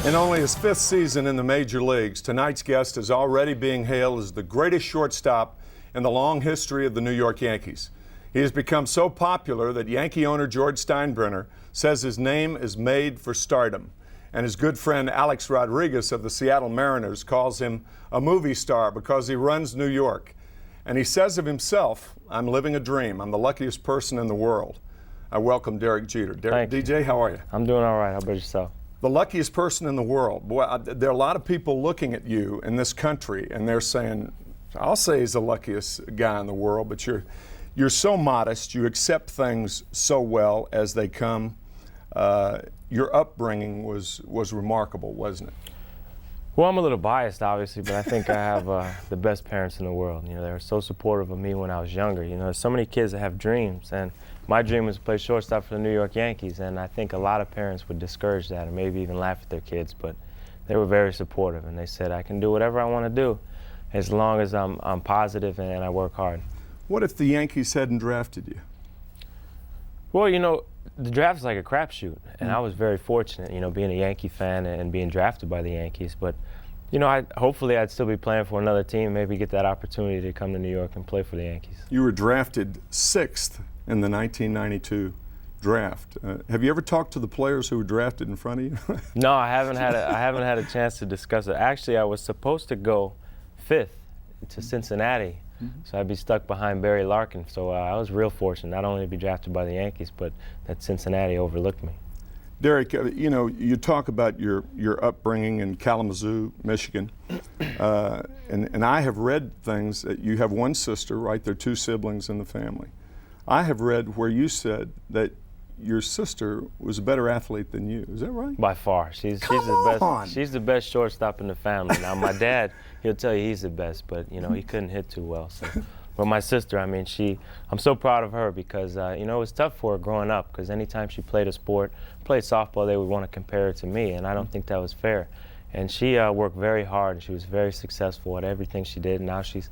In only his fifth season in the major leagues, tonight's guest is already being hailed as the greatest shortstop in the long history of the New York Yankees. He has become so popular that Yankee owner George Steinbrenner says his name is made for stardom. And his good friend Alex Rodriguez of the Seattle Mariners calls him a movie star because he runs New York. And he says of himself, "I'm living a dream. I'm the luckiest person in the world." I welcome Derek Jeter. Derek, DJ, how are you? I'm doing all right. How about yourself? The luckiest person in the world. Boy, there are a lot of people looking at you in this country, and they're saying, I'll say he's the luckiest guy in the world, but you're so modest. You accept things so well as they come. Your upbringing was remarkable, wasn't it? Well, I'm a little biased, obviously, but I think I have the best parents in the world. You know, they were so supportive of me when I was younger. You know, there's so many kids that have dreams, and my dream was to play shortstop for the New York Yankees, and I think a lot of parents would discourage that or maybe even laugh at their kids, but they were very supportive, and they said I can do whatever I want to do as long as I'm positive and I work hard. What if the Yankees hadn't drafted you? Well, you know, the draft is like a crapshoot, and I was very fortunate, you know, being a Yankee fan and being drafted by the Yankees. But, you know, hopefully I'd still be playing for another team, maybe get that opportunity to come to New York and play for the Yankees. You were drafted 6th in the 1992 draft. Have you ever talked to the players who were drafted in front of you? No, I haven't had a chance to discuss it. Actually, I was supposed to go 5th to Cincinnati. So I'd be stuck behind Barry Larkin. So I was real fortunate, not only to be drafted by the Yankees, but that Cincinnati overlooked me. Derek, you know, you talk about your upbringing in Kalamazoo, Michigan, and I have read things that you have one sister, right? There are 2 siblings in the family. I have read where you said that your sister was a better athlete than you. Is that right? By far. She's the best shortstop in the family. Now, my dad, he'll tell you he's the best, but, you know, he couldn't hit too well. So. But my sister, I mean, I'm so proud of her because, you know, it was tough for her growing up because anytime she played a sport, played softball, they would want to compare it to me, and I don't think that was fair. And she worked very hard, and she was very successful at everything she did. Now she's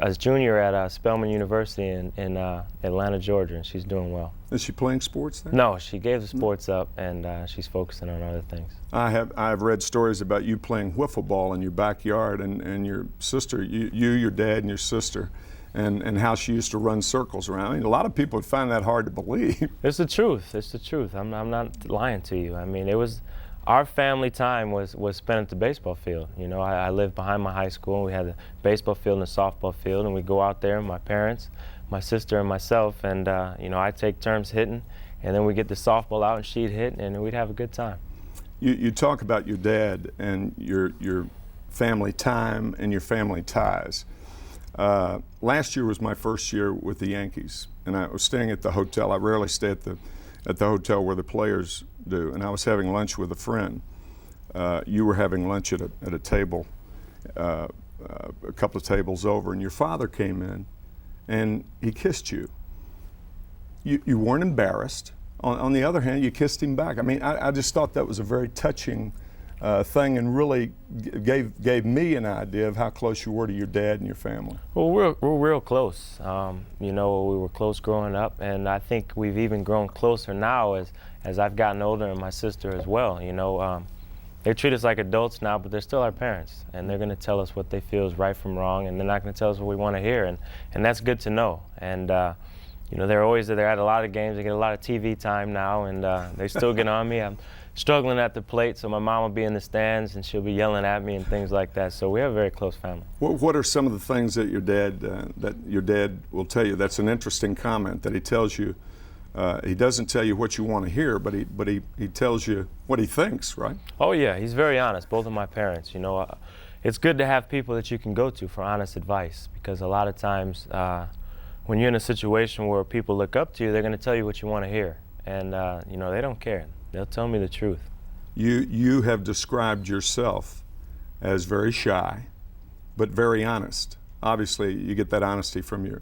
a junior at Spelman University in Atlanta, Georgia, and she's doing well. Is she playing sports there? No, she gave the sports up, and she's focusing on other things. I've read stories about you playing wiffle ball in your backyard, and your sister, your dad, and your sister, and how she used to run circles around. I mean, a lot of people would find that hard to believe. It's the truth. It's the truth. I'm not lying to you. I mean, it was. Our family time was spent at the baseball field. You know, I lived behind my high school, and we had a baseball field and a softball field, and we'd go out there, my parents, my sister, and myself, and, you know, I'd take turns hitting, and then we'd get the softball out and she'd hit, and we'd have a good time. You talk about your dad and your family time and your family ties. Last year was my first year with the Yankees, and I was staying at the hotel. I rarely stay at the hotel where the players do, and I was having lunch with a friend. You were having lunch at a table, a couple of tables over, and your father came in, and he kissed you. You weren't embarrassed. On the other hand, you kissed him back. I mean, I just thought that was a very touching thing, and really gave me an idea of how close you were to your dad and your family. Well, we're real close. You know, we were close growing up, and I think we've even grown closer now as I've gotten older, and my sister as well. You know, they treat us like adults now, but they're still our parents, and they're going to tell us what they feel is right from wrong, and they're not going to tell us what we want to hear, and that's good to know. And you know, they're at a lot of games. They get a lot of TV time now, and they still get on me. I'm struggling at the plate, so my mom will be in the stands, and she'll be yelling at me and things like that. So we have a very close family. What are some of the things that your dad will tell you? That's an interesting comment that he tells you. He doesn't tell you what you want to hear, but he tells you what he thinks, right? Oh yeah, he's very honest. Both of my parents, you know, it's good to have people that you can go to for honest advice, because a lot of times when you're in a situation where people look up to you, they're going to tell you what you want to hear, and you know, they don't care. They'll tell me the truth. You have described yourself as very shy, but very honest. Obviously, you get that honesty from your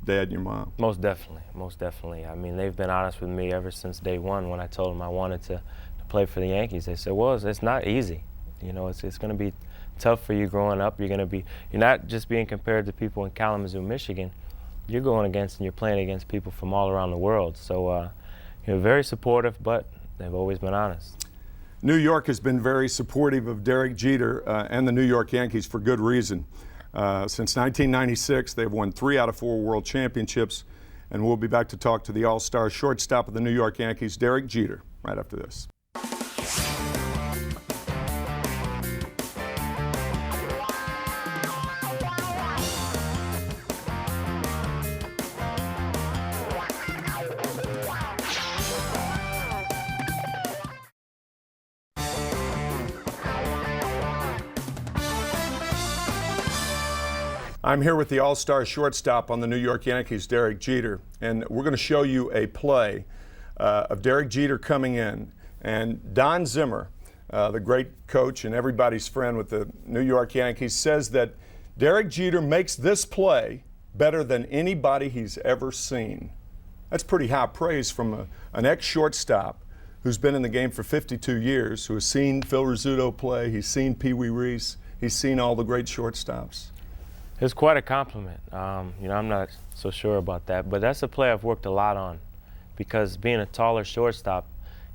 dad and your mom. Most definitely, most definitely. I mean, they've been honest with me ever since day one. When I told them I wanted to play for the Yankees, they said, "Well, it's not easy. You know, it's going to be tough for you growing up. You're not just being compared to people in Kalamazoo, Michigan. You're going against and you're playing against people from all around the world. So, very supportive, but they've always been honest. New York has been very supportive of Derek Jeter and the New York Yankees for good reason. Since 1996, they've won 3 out of 4 World Championships, and we'll be back to talk to the all-star shortstop of the New York Yankees, Derek Jeter, right after this. I'm here with the all-star shortstop on the New York Yankees, Derek Jeter, and we're going to show you a play of Derek Jeter coming in. And Don Zimmer, the great coach and everybody's friend with the New York Yankees, says that Derek Jeter makes this play better than anybody he's ever seen. That's pretty high praise from an ex-shortstop who's been in the game for 52 years, who has seen Phil Rizzuto play, he's seen Pee Wee Reese, he's seen all the great shortstops. It's quite a compliment. You know, I'm not so sure about that, but that's a play I've worked a lot on, because being a taller shortstop,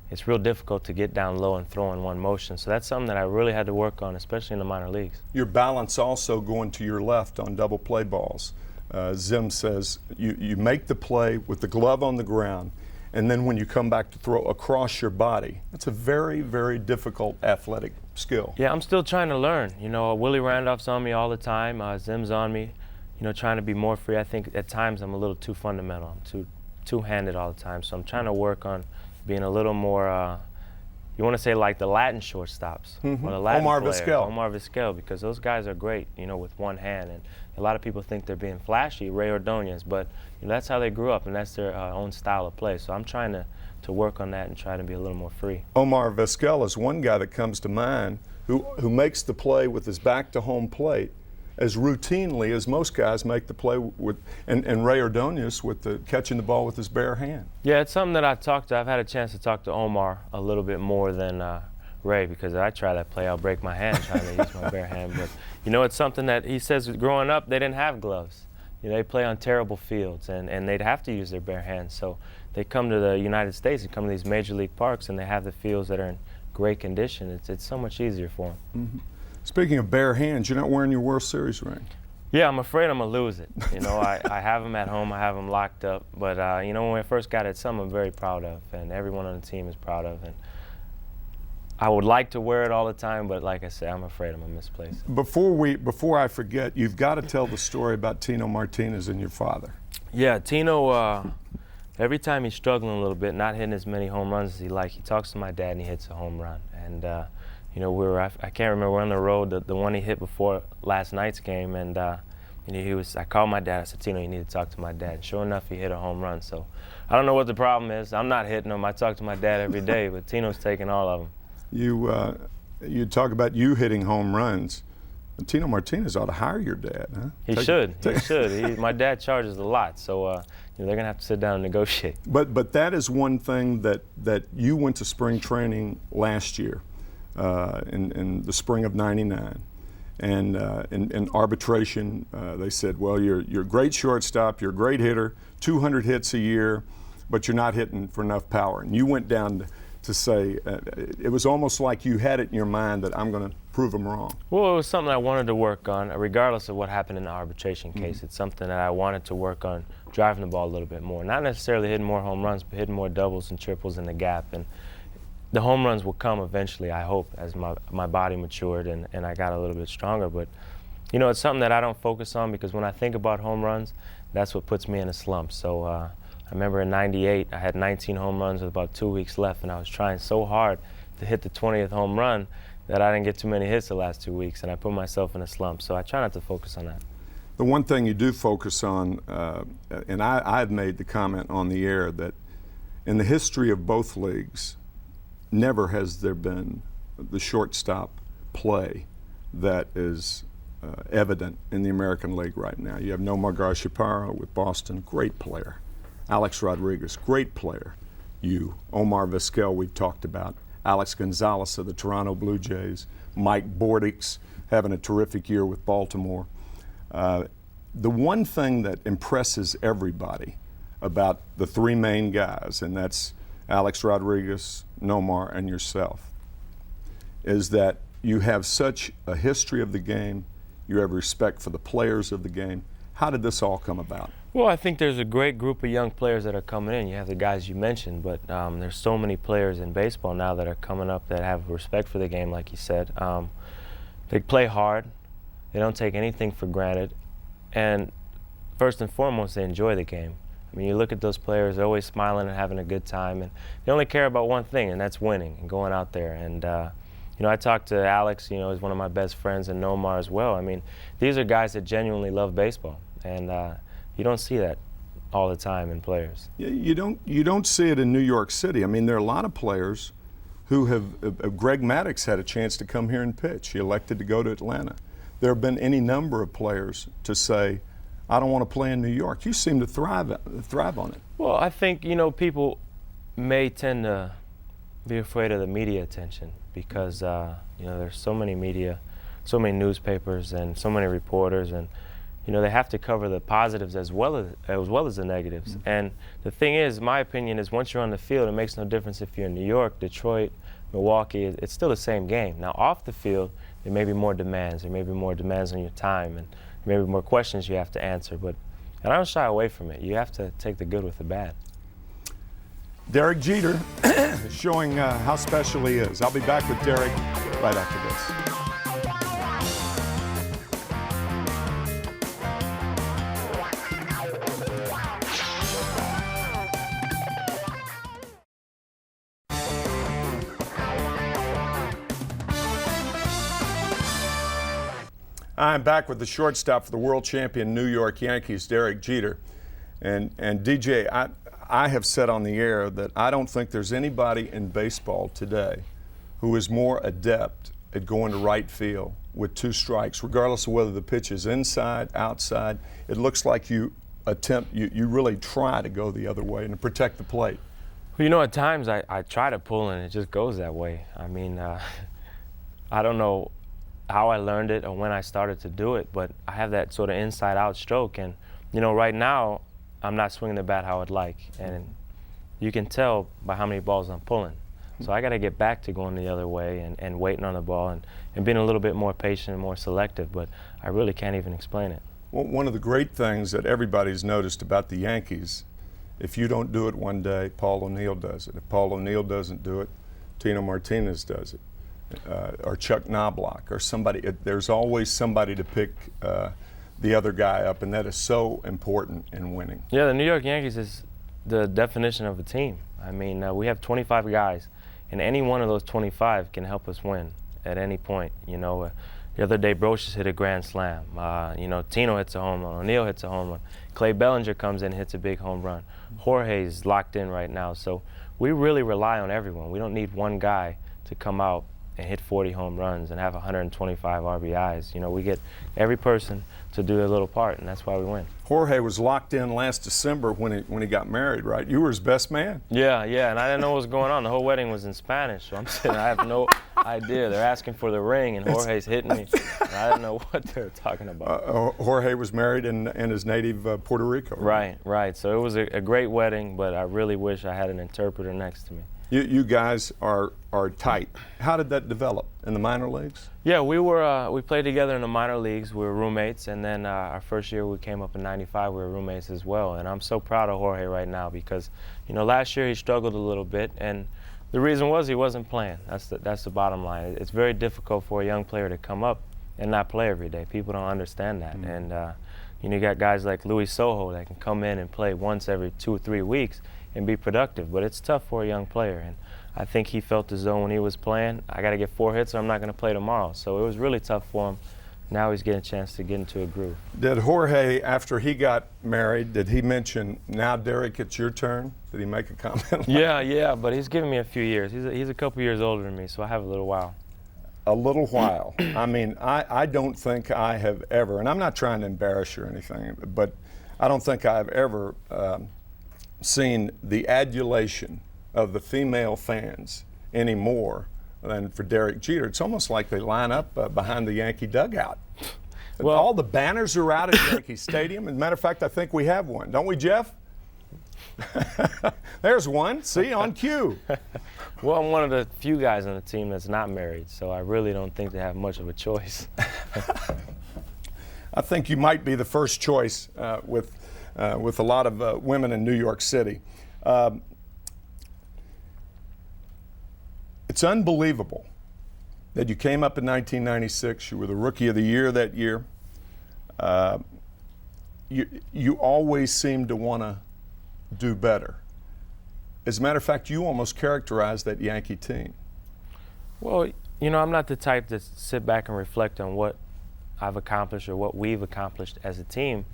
it's real difficult to get down low and throw in one motion. So that's something that I really had to work on, especially in the minor leagues. Your balance also going to your left on double play balls. Zim says you make the play with the glove on the ground, and then when you come back to throw across your body. That's a very, very difficult athletic skill. Yeah, I'm still trying to learn. You know, Willie Randolph's on me all the time. Zim's on me, you know, trying to be more free. I think at times I'm a little too fundamental. I'm two-handed all the time. So I'm trying to work on being a little more, you want to say like the Latin shortstops. Mm-hmm. Or the Latin Omar player, Vizquel. Omar Vizquel, because those guys are great, you know, with one hand. And a lot of people think they're being flashy, Ray Ordonez, but you know, that's how they grew up and that's their own style of play. So I'm trying to work on that and try to be a little more free. Omar Vizquel is one guy that comes to mind who makes the play with his back to home plate as routinely as most guys make the play with, and Ray Ordonez with the catching the ball with his bare hand. Yeah, it's something that I've had a chance to talk to Omar a little bit more than Ray, because I try that play, I'll break my hand trying to use my bare hand. But you know, it's something that he says growing up they didn't have gloves. You know, they play on terrible fields and they'd have to use their bare hands. So they come to the United States and come to these major league parks and they have the fields that are in great condition. It's so much easier for them. Mm-hmm. Speaking of bare hands, you're not wearing your World Series ring. Yeah, I'm afraid I'm going to lose it. You know, I have them at home, I have them locked up. But, you know, when I first got it, it's something I'm very proud of, and everyone on the team is proud of. And I would like to wear it all the time, but like I said, I'm afraid I'm going to misplace it. Before I forget, you've got to tell the story about Tino Martinez and your father. Yeah, Tino, every time he's struggling a little bit, not hitting as many home runs as he likes, he talks to my dad and he hits a home run. And, you know, I can't remember, we're on the road, the one he hit before last night's game, and you know, I called my dad, I said, Tino, you need to talk to my dad. And sure enough, he hit a home run. So I don't know what the problem is. I'm not hitting them. I talk to my dad every day, but Tino's taking all of them. You talk about you hitting home runs. Tino Martinez ought to hire your dad, huh? He should. My dad charges a lot, so you know, they're going to have to sit down and negotiate. But that is one thing that you went to spring training last year, in the spring of '99. And in arbitration, they said, well, you're a great shortstop, you're a great hitter, 200 hits a year, but you're not hitting for enough power. And you went down to say, it was almost like you had it in your mind that I'm going to prove them wrong. Well, it was something I wanted to work on, regardless of what happened in the arbitration case. It's something that I wanted to work on, driving the ball a little bit more. Not necessarily hitting more home runs, but hitting more doubles and triples in the gap. And the home runs will come eventually, I hope, as my body matured and I got a little bit stronger. But, you know, it's something that I don't focus on, because when I think about home runs, that's what puts me in a slump. So I remember in '98, I had 19 home runs with about 2 weeks left, and I was trying so hard to hit the 20th home run that I didn't get too many hits the last 2 weeks, and I put myself in a slump. So I try not to focus on that. The one thing you do focus on, and I've made the comment on the air, that in the history of both leagues, never has there been the shortstop play that is evident in the American League right now. You have Nomar Garciaparra with Boston, great player. Alex Rodriguez, great player. Omar Vizquel, we've talked about. Alex Gonzalez of the Toronto Blue Jays. Mike Bordick's having a terrific year with Baltimore. The one thing that impresses everybody about the three main guys, and that's Alex Rodriguez, Nomar, and yourself, is that you have such a history of the game, you have respect for the players of the game. How did this all come about? Well, I think there's a great group of young players that are coming in. You have the guys you mentioned, but there's so many players in baseball now that are coming up that have respect for the game, like you said. They play hard. They don't take anything for granted. And first and foremost, they enjoy the game. I mean, you look at those players, they're always smiling and having a good time, and they only care about one thing, and that's winning and going out there. And you know, I talked to Alex, you know, he's one of my best friends, and Nomar as well. I mean, these are guys that genuinely love baseball, and you don't see that all the time in players. Yeah, you don't see it in New York City. I mean, there are a lot of players who have, Greg Maddux had a chance to come here and pitch. He elected to go to Atlanta. There have been any number of players to say, I don't want to play in New York. You seem to thrive on it. Well, I think, you know, people may tend to be afraid of the media attention because, you know, there's so many media, so many newspapers and so many reporters, and, you know, they have to cover the positives as well as the negatives. Mm-hmm. And the thing is, my opinion is, once you're on the field, it makes no difference if you're in New York, Detroit, Milwaukee. It's still the same game. Now, off the field, there may be more demands. There may be more demands on your time, and maybe more questions you have to answer. But I don't shy away from it. You have to take the good with the bad. Derek Jeter is showing how special he is. I'll be back with Derek right after this. I'm back with the shortstop for the world champion New York Yankees, Derek Jeter. And DJ, I have said on the air that I don't think there's anybody in baseball today who is more adept at going to right field with two strikes, regardless of whether the pitch is inside, outside. It looks like you really try to go the other way and to protect the plate. Well, you know, at times I try to pull and it just goes that way. I mean, I don't know how I learned it or when I started to do it, but I have that sort of inside-out stroke. And, you know, right now, I'm not swinging the bat how I'd like. And you can tell by how many balls I'm pulling. So I got to get back to going the other way and waiting on the ball and being a little bit more patient and more selective, but I really can't even explain it. Well, one of the great things that everybody's noticed about the Yankees, if you don't do it one day, Paul O'Neill does it. If Paul O'Neill doesn't do it, Tino Martinez does it. Or Chuck Knobloch, or somebody. There's always somebody to pick the other guy up, and that is so important in winning. Yeah, the New York Yankees is the definition of a team. I mean, we have 25 guys, and any one of those 25 can help us win at any point. You know, the other day, Brocious hit a grand slam. You know, Tino hits a home run. O'Neill hits a home run. Clay Bellinger comes in and hits a big home run. Jorge's locked in right now. So we really rely on everyone. We don't need one guy to come out and hit 40 home runs and have 125 RBIs. You know, we get every person to do their little part, and that's why we win. Jorge was locked in last December when he got married, right? You were his best man. Yeah, and I didn't know what was going on. The whole wedding was in Spanish, so I'm sitting, I have no idea. They're asking for the ring, and Jorge's hitting me. And I didn't know what they were talking about. Jorge was married in his native Puerto Rico. Right. So it was a great wedding, but I really wish I had an interpreter next to me. You guys are tight. How did that develop in the minor leagues? Yeah, we played together in the minor leagues. We were roommates, and then our first year we came up in '95. We were roommates as well. And I'm so proud of Jorge right now because, you know, last year he struggled a little bit, and the reason was he wasn't playing. That's the bottom line. It's very difficult for a young player to come up and not play every day. People don't understand that. Mm-hmm. And you know, you got guys like Luis Sojo that can come in and play once every 2 or 3 weeks and be productive, but it's tough for a young player. And I think he felt as though when he was playing, I got to get 4 hits or I'm not going to play tomorrow. So it was really tough for him. Now he's getting a chance to get into a groove. Did Jorge, after he got married, did he mention, now Derek, it's your turn? Did he make a comment like Yeah, but he's giving me a few years. He's a couple years older than me, so I have a little while. A little while. I mean, I don't think I have ever, and I'm not trying to embarrass you or anything, but I don't think I've ever seen the adulation of the female fans any more than for Derek Jeter. It's almost like they line up behind the Yankee dugout. Well, all the banners are out at Yankee Stadium. As a matter of fact, I think we have one. Don't we, Jeff? There's one. See, on cue. Well, I'm one of the few guys on the team that's not married, so I really don't think they have much of a choice. I think you might be the first choice with a lot of women in New York City. It's unbelievable that you came up in 1996. You were the Rookie of the Year that year. You always seemed to want to do better. As a matter of fact, you almost characterized that Yankee team. Well, you know, I'm not the type to sit back and reflect on what I've accomplished or what we've accomplished as a team,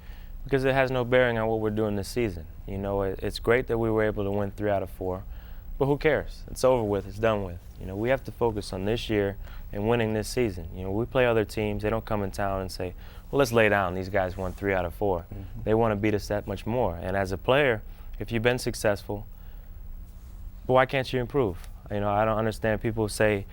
because it has no bearing on what we're doing this season. You know, it's great that we were able to win 3 out of 4, but who cares? It's over with, it's done with. You know, we have to focus on this year and winning this season. You know, we play other teams, they don't come in town and say, well, let's lay down, these guys won 3 out of 4. Mm-hmm. They want to beat us that much more. And as a player, if you've been successful, why can't you improve? You know, I don't understand people who say,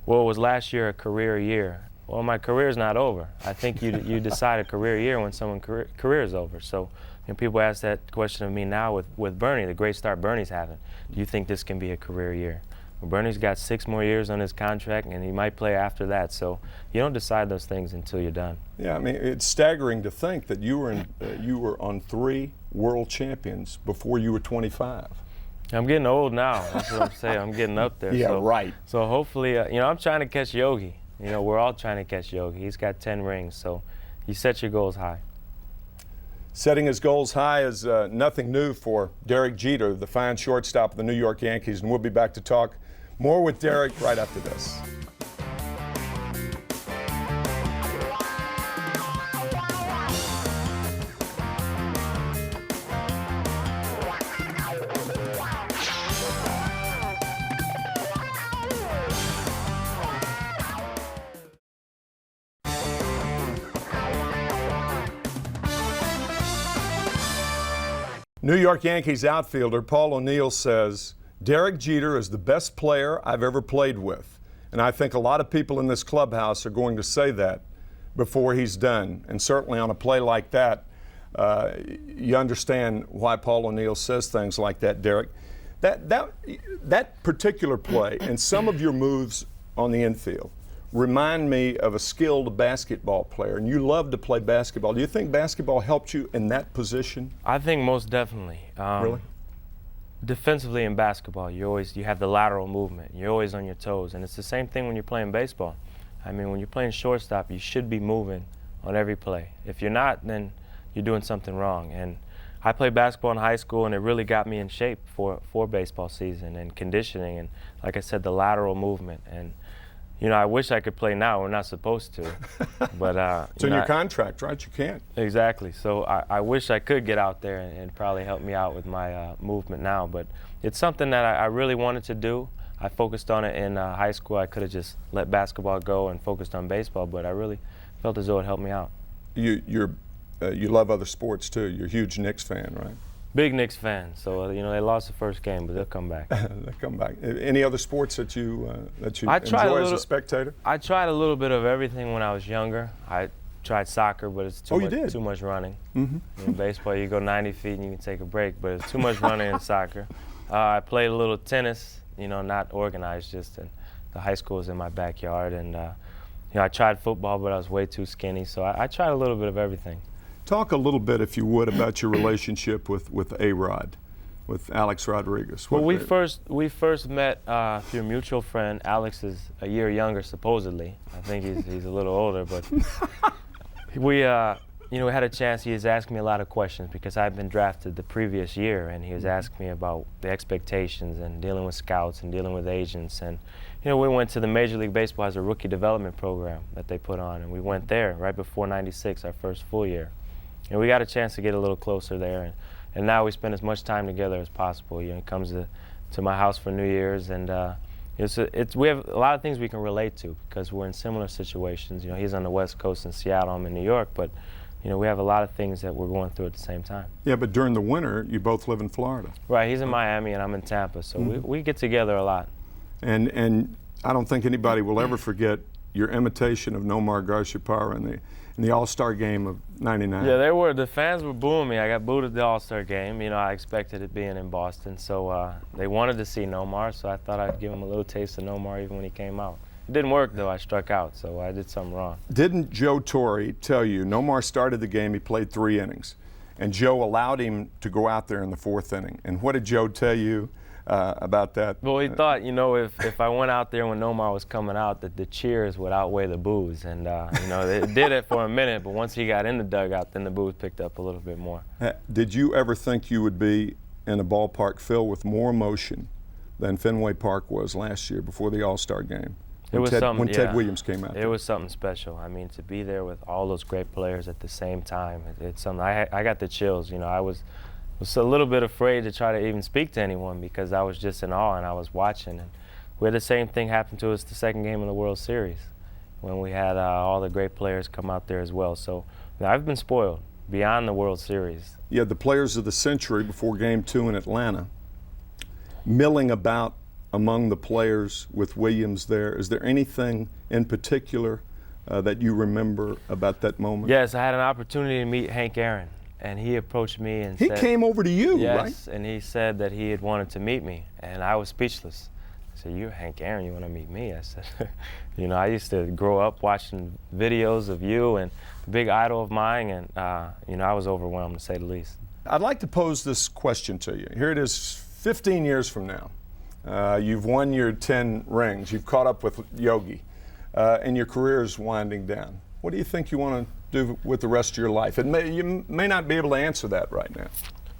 well, was last year a career year? Well, my career is not over. I think you decide a career year when someone's career is over. So, you know, people ask that question of me now with Bernie, the great start Bernie's having. Do you think this can be a career year? Well, Bernie's got 6 more years on his contract, and he might play after that. So you don't decide those things until you're done. Yeah, I mean, it's staggering to think that you were on 3 world champions before you were 25. I'm getting old now. That's what I'm saying. I'm getting up there. Yeah, so, right. So hopefully, you know, I'm trying to catch Yogi. You know, we're all trying to catch Yogi. He's got 10 rings, so you set your goals high. Setting his goals high is nothing new for Derek Jeter, the fine shortstop of the New York Yankees, and we'll be back to talk more with Derek right after this. New York Yankees outfielder Paul O'Neill says, Derek Jeter is the best player I've ever played with. And I think a lot of people in this clubhouse are going to say that before he's done. And certainly on a play like that, you understand why Paul O'Neill says things like that, Derek. That particular play and some of your moves on the infield remind me of a skilled basketball player, and you love to play basketball. Do you think basketball helped you in that position? I think most definitely. Really? Defensively in basketball, you have the lateral movement. You're always on your toes, and it's the same thing when you're playing baseball. I mean, when you're playing shortstop, you should be moving on every play. If you're not, then you're doing something wrong. And I played basketball in high school, and it really got me in shape for baseball season and conditioning, and like I said, the lateral movement. And you know, I wish I could play now. We're not supposed to, but it's in your contract, right? You can't. Exactly. So I wish I could get out there and probably help me out with my movement now. But it's something that I really wanted to do. I focused on it in high school. I could have just let basketball go and focused on baseball, but I really felt as though it helped me out. You love other sports too. You're a huge Knicks fan, right? Big Knicks fan. So you know, they lost the first game, but they'll come back. They'll come back. Any other sports that you enjoy as a spectator? I tried a little bit of everything when I was younger. I tried soccer, but it's too much running. Mm-hmm. In baseball, you go 90 feet and you can take a break, but it's too much running in soccer. I played a little tennis, you know, not organized, just in the high school was in my backyard, and you know, I tried football, but I was way too skinny. So I tried a little bit of everything. Talk a little bit, if you would, about your relationship with A-Rod, with Alex Rodriguez. Well, we first met through a mutual friend. Alex is a year younger, supposedly. I think he's a little older, but we had a chance. He was asking me a lot of questions because I had been drafted the previous year, and he was asking me about the expectations and dealing with scouts and dealing with agents. And you know, we went to the Major League Baseball as a rookie development program that they put on, and we went there right before '96, our first full year. And we got a chance to get a little closer there, and now we spend as much time together as possible. You know, he comes to my house for New Year's, and we have a lot of things we can relate to because we're in similar situations. You know, he's on the West Coast in Seattle, I'm in New York, but you know, we have a lot of things that we're going through at the same time. Yeah, but during the winter, you both live in Florida. Right, he's in Miami and I'm in Tampa, so we get together a lot. And I don't think anybody will ever forget your imitation of Nomar Garciaparra in in the All-Star game of '99. Yeah, the fans were booing me. I got booed at the All-Star game. You know, I expected it being in Boston, so they wanted to see Nomar, so I thought I'd give them a little taste of Nomar even when he came out. It didn't work, though. I struck out, so I did something wrong. Didn't Joe Torre tell you, Nomar started the game, he played 3 innings, and Joe allowed him to go out there in the 4th inning. And what did Joe tell you about that? Well, he thought, you know, if I went out there when Nomar was coming out, that the cheers would outweigh the boos. And, you know, it did it for a minute, but once he got in the dugout, then the boos picked up a little bit more. Did you ever think you would be in a ballpark filled with more emotion than Fenway Park was last year before the All-Star game? When Ted Williams came out. It was something special. I mean, to be there with all those great players at the same time, it's something. I got the chills. You know, I was a little bit afraid to try to even speak to anyone because I was just in awe and I was watching. And we had the same thing happen to us the second game of the World Series when we had all the great players come out there as well. So you know, I've been spoiled beyond the World Series. You had the players of the century before Game 2 in Atlanta milling about among the players with Williams there. Is there anything in particular that you remember about that moment? Yes, I had an opportunity to meet Hank Aaron. And he approached me and said, he came over to you, yes, right? Yes, and he said that he had wanted to meet me, and I was speechless. I said, "You're Hank Aaron, you want to meet me?" I said, "You know, I used to grow up watching videos of you and a big idol of mine, and you know, I was overwhelmed to say the least." I'd like to pose this question to you. Here it is 15 years from now. You've won your 10 rings. You've caught up with Yogi, and your career is winding down. What do you think you want to do with the rest of your life? You may not be able to answer that right now.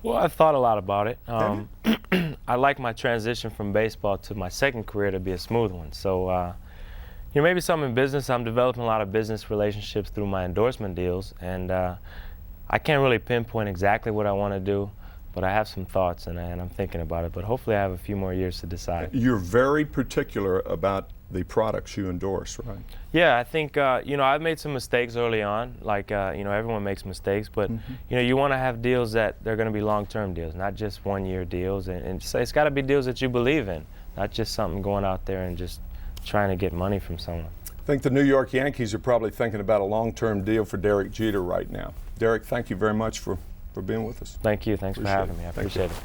Well, I've thought a lot about it. I like my transition from baseball to my second career to be a smooth one. So, you know, maybe something in business. I'm developing a lot of business relationships through my endorsement deals, and I can't really pinpoint exactly what I want to do, but I have some thoughts, and I'm thinking about it. But hopefully I have a few more years to decide. You're very particular about the products you endorse, right? Yeah, I think, you know, I've made some mistakes early on. Like, you know, everyone makes mistakes, but, you know, you want to have deals that they're going to be long-term deals, not just one-year deals. And it's got to be deals that you believe in, not just something going out there and just trying to get money from someone. I think the New York Yankees are probably thinking about a long-term deal for Derek Jeter right now. Derek, thank you very much for being with us. Thank you. Thanks for having me. I appreciate it.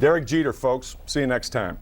Derek Jeter, folks. See you next time.